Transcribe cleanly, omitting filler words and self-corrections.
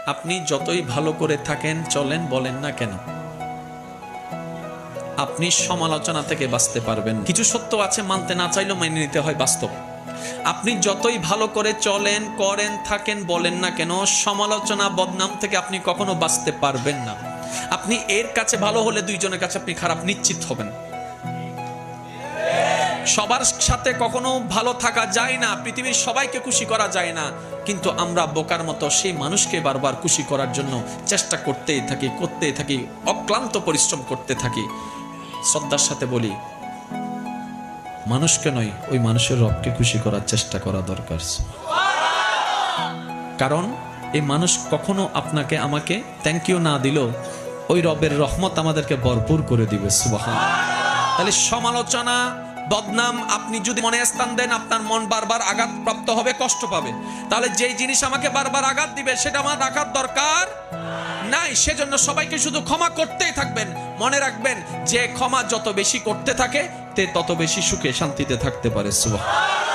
আপনি যতই ভালো করে থাকেন চলেন বলেন না কেন, আপনি সমালোচনা থেকে বাঁচতে পারবেন। কিছু সত্য আছে মানতে না চাইলেও মেনে নিতে হয়, বাস্তব। আপনি যতই ভালো করে চলেন, করেন, থাকেন, বলেন না কেন, সমালোচনা, বদনাম থেকে আপনি কখনো বাঁচতে পারবেন না। আপনি এর কাছে ভালো হলে দুইজনের কাছে আপনি খারাপ নিশ্চিত হবেন। সবার সাথে কখনো ভালো থাকা যায় না, পৃথিবীর সবাইকে খুশি করা যায় না, কিন্তু আমরা বোকার মতো সেই মানুষকে বারবার খুশি করার জন্য চেষ্টা করতেই থাকি, অক্লান্ত পরিশ্রম করতে থাকি। শ্রদ্ধার সাথে বলি, মানুষকে নয়, ওই মানুষের রবকে খুশি করার চেষ্টা করা দরকার। কারণ এই মানুষ কখনো আপনাকে আমাকে থ্যাংক ইউ না দিলেও ওই রবের রহমত আমাদেরকে ভরপুর করে দিবে। সুবহানাল্লাহ। তাহলে সমালোচনা, বদনাম আপনি যদি মনে স্থান দেন, আপনার মন বারবার আঘাতপ্রাপ্ত হবে, কষ্ট পাবে। তাহলে যেই জিনিস আমাকে বারবার আঘাত দিবে সেটা আমার রাখার দরকার নাই। সেজন্য সবাইকে শুধু ক্ষমা করতেই থাকবেন। মনে রাখবেন, যে ক্ষমা যত বেশি করতে থাকে তে তত বেশি সুখে শান্তিতে থাকতে পারে। সুবহানাল্লাহ।